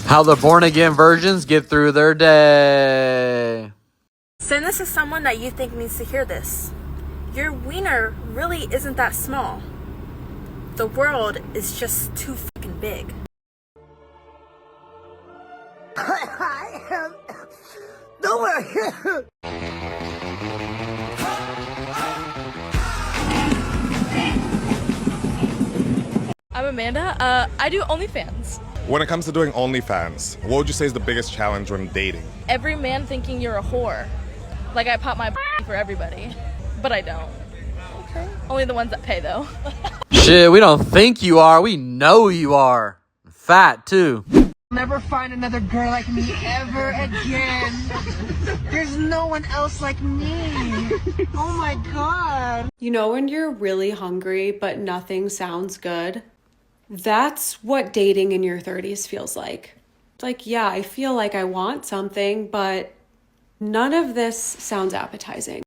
How the born-again virgins get through their day. Send this to someone that you think needs to hear this. Your wiener really isn't that small. The world is just too fucking big. Don't worry. I'm Amanda. I do OnlyFans. When it comes to doing OnlyFans, what would you say is the biggest challenge when dating? Every man thinking you're a whore. Like I pop my for everybody, but I don't. Okay. Only the ones that pay though. Shit, we don't think you are. We know you are. Fat too. Never find another girl like me ever again. There's no one else like me. Oh my God. You know when you're really hungry but nothing sounds good? That's what dating in your 30s feels like. It's like, yeah, I feel like I want something, but none of this sounds appetizing.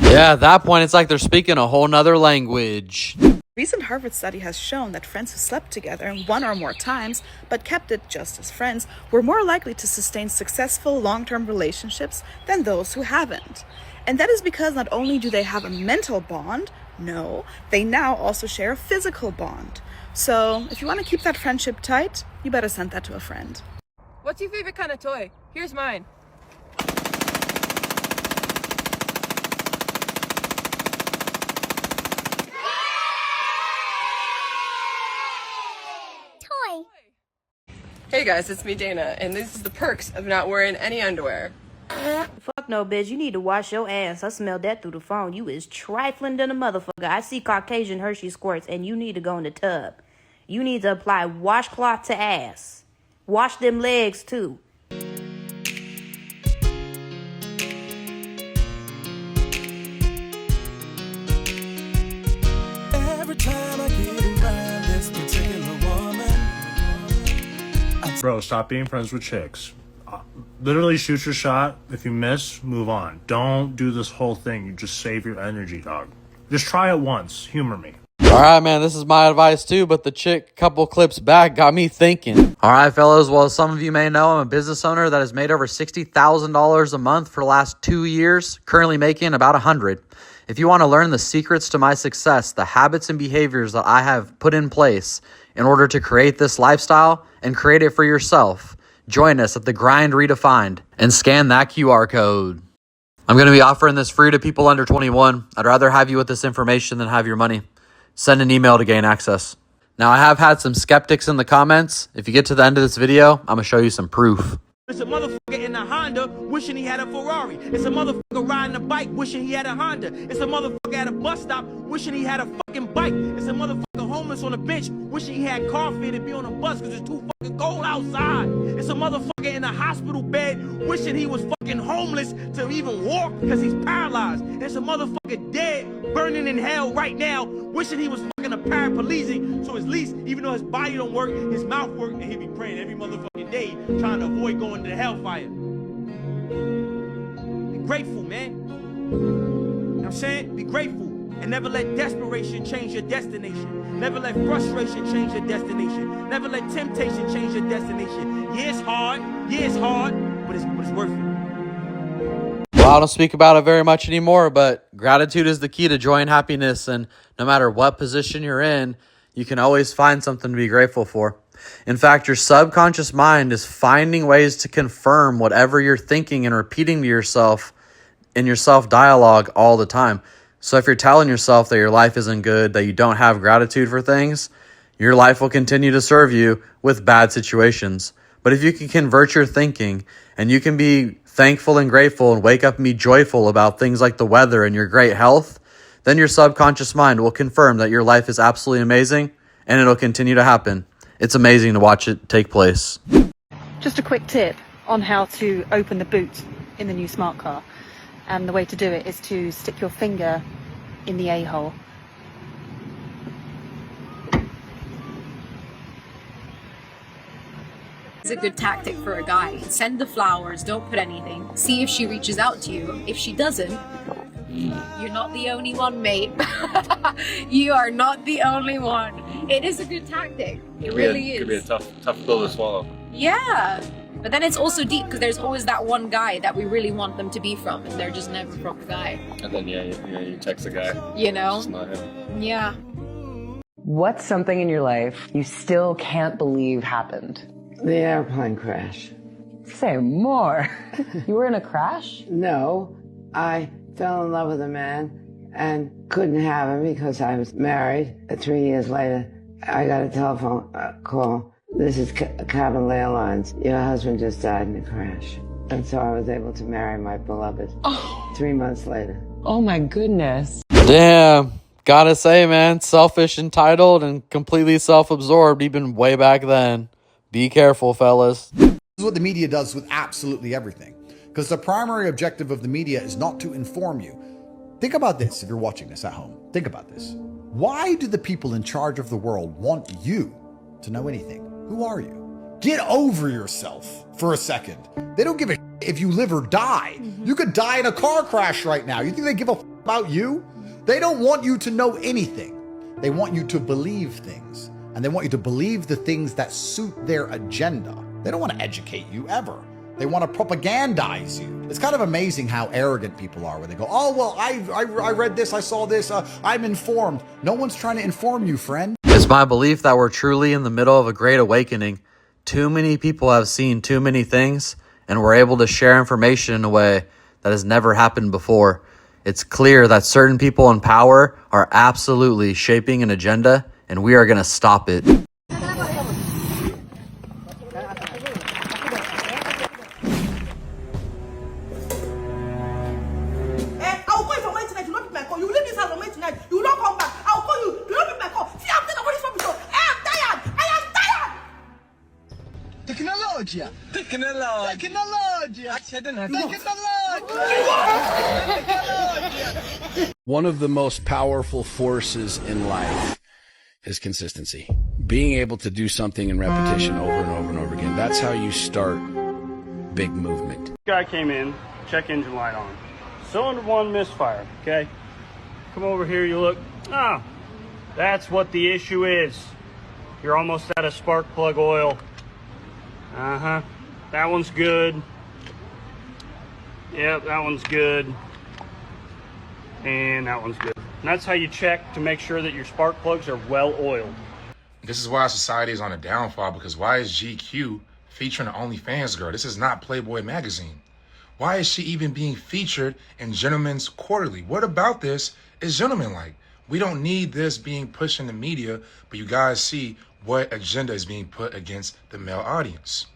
Yeah, at that point, it's like they're speaking a whole nother language. Recent Harvard study has shown that friends who slept together one or more times, but kept it just as friends, were more likely to sustain successful long-term relationships than those who haven't. And that is because not only do they have a mental bond, no, they now also share a physical bond. So if you want to keep that friendship tight, you better send that to a friend. What's your favorite kind of toy? Here's mine. Hey guys, it's me Dana, and this is the perks of not wearing any underwear. Fuck no, bitch. You need to wash your ass. I smelled that through the phone. You is trifling than a motherfucker. I see Caucasian Hershey squirts, and you need to go in the tub. You need to apply washcloth to ass. Wash them legs, too. Every time I get around this particular woman. Bro, stop being friends with chicks. Literally shoot your shot. If you miss, move on. Don't do this whole thing. You just save your energy, dog. Just try it once. Humor me. Alright, man, this is my advice too, but the chick couple clips back got me thinking. Alright, fellas, well, as some of you may know, I'm a business owner that has made over $60,000 a month for the last 2 years, currently making about $100,000. If you want to learn the secrets to my success, the habits and behaviors that I have put in place in order to create this lifestyle and create it for yourself, join us at The Grind Redefined and scan that QR code. I'm going to be offering this free to people under 21. I'd rather have you with this information than have your money. Send an email to gain access. Now, I have had some skeptics in the comments. If you get to the end of this video, I'm going to show you some proof. It's a motherfucker in a Honda wishing he had a Ferrari. It's a motherfucker riding a bike wishing he had a Honda. It's a motherfucker at a bus stop wishing he had a fucking bike. It's a motherfucker homeless on a bench wishing he had coffee to be on a bus because it's too fucking cold outside. It's a motherfucker in a hospital bed wishing he was fucking homeless to even walk because he's paralyzed. It's a motherfucker dead, burning in hell right now, wishing he was fucking a paraplegic so at least, even though his body don't work, his mouth work, and he be praying every motherfucking day trying to avoid going to the hellfire. Be grateful, man. You know what I'm saying? Be grateful. And never let desperation change your destination. Never let frustration change your destination. Never let temptation change your destination. Yeah, it's hard. Yeah, it's hard. But it's worth it. Well, I don't speak about it very much anymore, but gratitude is the key to joy and happiness. And no matter what position you're in, you can always find something to be grateful for. In fact, your subconscious mind is finding ways to confirm whatever you're thinking and repeating to yourself in your self-dialogue all the time. So if you're telling yourself that your life isn't good, that you don't have gratitude for things, your life will continue to serve you with bad situations. But if you can convert your thinking and you can be thankful and grateful and wake up and be joyful about things like the weather and your great health, then your subconscious mind will confirm that your life is absolutely amazing and it'll continue to happen. It's amazing to watch it take place. Just a quick tip on how to open the boot in the new smart car. And the way to do it is to stick your finger in the A-hole. It's a good tactic for a guy. Send the flowers, don't put anything. See if she reaches out to you. If she doesn't, You're not the only one, mate. You are not the only one. It is a good tactic. It really is. Could be a tough pill to swallow. Yeah. But then it's also deep because there's always that one guy that we really want them to be from, and they're just never from the guy. And then you text the guy. You know? It's not him. Yeah. What's something in your life you still can't believe happened? The airplane crash. Say more. You were in a crash? No, I fell in love with a man and couldn't have him because I was married. 3 years later, I got a telephone call. This is Cabin Airlines. Your husband just died in a crash. And so I was able to marry my beloved 3 months later. Oh my goodness. Damn. Gotta say, man, selfish, entitled, and completely self-absorbed even way back then. Be careful, fellas. This is what the media does with absolutely everything. Because the primary objective of the media is not to inform you. Think about this if you're watching this at home. Think about this. Why do the people in charge of the world want you to know anything? Who are you? Get over yourself for a second. They don't give a if you live or die. You could die in a car crash right now. You think they give a about you? They don't want you to know anything. They want you to believe things. And they want you to believe the things that suit their agenda. They don't want to educate you ever. They want to propagandize you. It's kind of amazing how arrogant people are when they go, oh, well, I read this, I saw this, I'm informed. No one's trying to inform you, friend. It's my belief that we're truly in the middle of a great awakening. Too many people have seen too many things, and we're able to share information in a way that has never happened before. It's clear that certain people in power are absolutely shaping an agenda, and we are going to stop it. One of the most powerful forces in life is consistency. Being able to do something in repetition over and over and over again. That's how you start big movement. Guy came in, check engine light on. Cylinder 1 misfire, okay? Come over here, you look. Ah, that's what the issue is. You're almost out of spark plug oil. Uh-huh. That one's good. Yep, that one's good. And that one's good. And that's how you check to make sure that your spark plugs are well oiled. This is why society is on a downfall, because why is GQ featuring an OnlyFans girl? This is not Playboy magazine. Why is she even being featured in Gentleman's Quarterly? What about this is gentlemanlike? We don't need this being pushed in the media, but you guys see what agenda is being put against the male audience.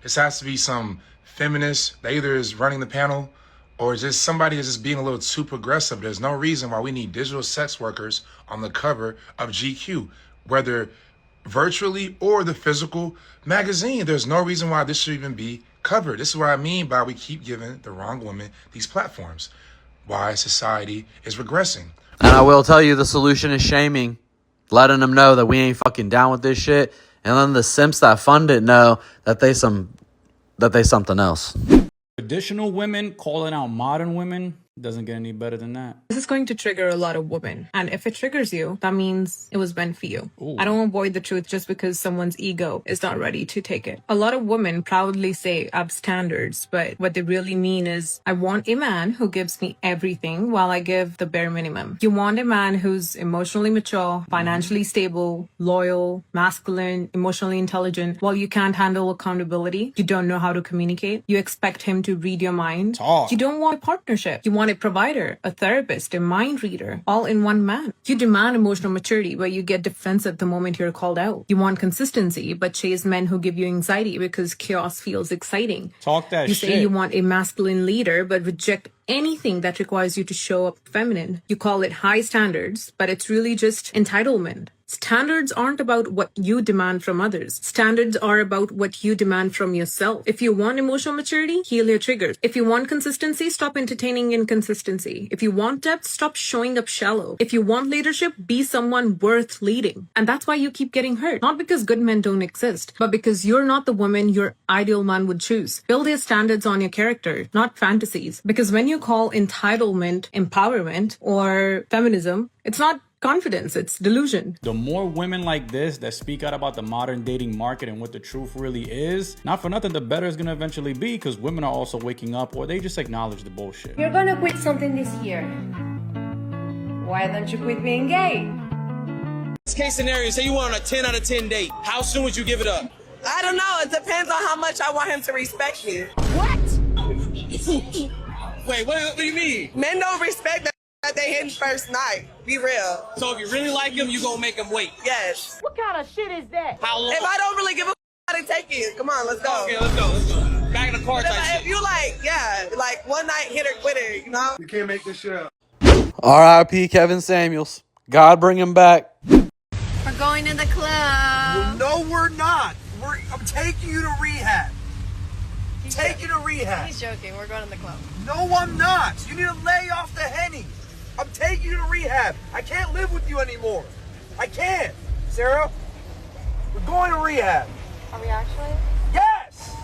This has to be some feminist that either is running the panel or just somebody is just being a little too progressive. There's no reason why we need digital sex workers on the cover of GQ, whether virtually or the physical magazine. There's no reason why this should even be covered. This is what I mean by we keep giving the wrong women these platforms. Why society is regressing. And I will tell you, the solution is shaming. Letting them know that we ain't fucking down with this shit. And then the simps that fund it know that they something else. Traditional women calling out modern women doesn't get any better than that. This is going to trigger a lot of women. And if it triggers you, that means it was meant for you. Ooh. I don't avoid the truth just because someone's ego is not ready to take it. A lot of women proudly say I have standards, but what they really mean is I want a man who gives me everything while I give the bare minimum. You want a man who's emotionally mature, financially stable, loyal, masculine, emotionally intelligent. While you can't handle accountability, you don't know how to communicate, you expect him to read your mind. You don't want a partnership. You want a provider, a therapist, a mind reader, all in one man. You demand emotional maturity where you get defensive the moment you're called out. You want consistency, but chase men who give you anxiety because chaos feels exciting. Talk that shit. You say you want a masculine leader, but reject anything that requires you to show up feminine. You call it high standards, but it's really just entitlement. Standards aren't about what you demand from others. Standards are about what you demand from yourself. If you want emotional maturity, heal your triggers. If you want consistency, stop entertaining inconsistency. If you want depth, stop showing up shallow. If you want leadership, be someone worth leading. And that's why you keep getting hurt. Not because good men don't exist, but because you're not the woman your ideal man would choose. Build your standards on your character, not fantasies. Because when you call entitlement empowerment or feminism, it's not confidence, it's delusion. The more women like this that speak out about the modern dating market and what the truth really is, not for nothing, the better it's gonna eventually be, because women are also waking up, or they just acknowledge the bullshit. You're gonna quit something this year. Why don't you quit being gay? This case scenario, say you want on a 10 out of 10 date. How soon would you give it up? I don't know. It depends on how much I want him to respect me. Wait, what do you mean? Men don't respect that they hit first night. Be real. So if you really like him, you gonna make him wait? Yes. What kind of shit is that? How long? If I don't really give a how to take it, come on, let's go. Okay, let's go. Back in the car But type if shit. you like one night hitter quitter, you know? You can't make this shit up. R.I.P. Kevin Samuels. God bring him back. We're going to the club. No, we're not. I'm taking you to rehab. Take you to rehab. He's joking. We're going to the club. No, I'm not. You need to lay off the Henny. I'm taking you to rehab. I can't live with you anymore. I can't. Sarah, we're going to rehab. Are we actually? Yes!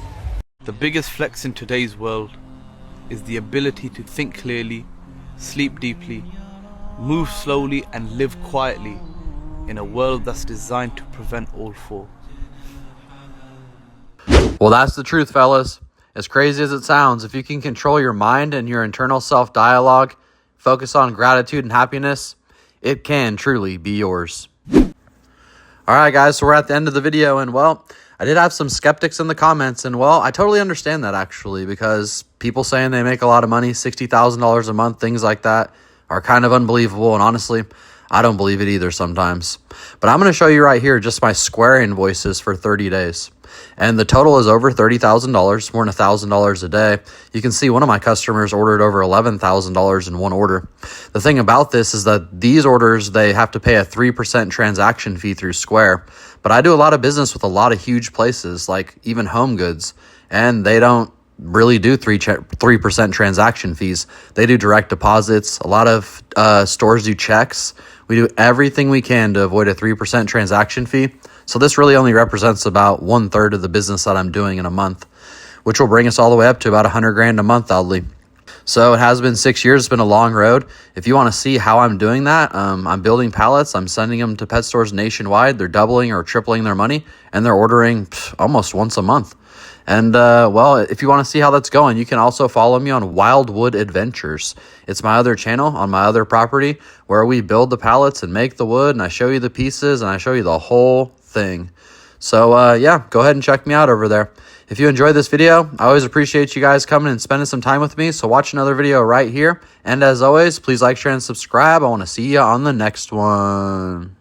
The biggest flex in today's world is the ability to think clearly, sleep deeply, move slowly and live quietly in a world that's designed to prevent all four. Well, that's the truth, fellas. As crazy as it sounds, if you can control your mind and your internal self-dialogue, focus on gratitude and happiness, it can truly be yours. All right, guys, so we're at the end of the video, and well, I did have some skeptics in the comments, and well, I totally understand that actually, because people saying they make a lot of money, $60,000 a month, things like that, are kind of unbelievable, and honestly, I don't believe it either sometimes. But I'm going to show you right here just my Square invoices for 30 days. And the total is over $30,000, more than $1,000 a day. You can see one of my customers ordered over $11,000 in one order. The thing about this is that these orders, they have to pay a 3% transaction fee through Square. But I do a lot of business with a lot of huge places, like even Home Goods, and they don't really do 3% transaction fees. They do direct deposits. A lot of stores do checks. We do everything we can to avoid a 3% transaction fee. So this really only represents about 1/3 of the business that I'm doing in a month, which will bring us all the way up to about $100,000 a month, oddly. So it has been 6 years. It's been a long road. If you want to see how I'm doing that, I'm building pallets. I'm sending them to pet stores nationwide. They're doubling or tripling their money, and they're ordering almost once a month. And, well, if you want to see how that's going, you can also follow me on Wildwood Adventures. It's my other channel on my other property where we build the pallets and make the wood, and I show you the pieces, and I show you the whole thing. So, yeah, go ahead and check me out over there. If you enjoyed this video, I always appreciate you guys coming and spending some time with me. So watch another video right here. And as always, please like, share, and subscribe. I want to see you on the next one.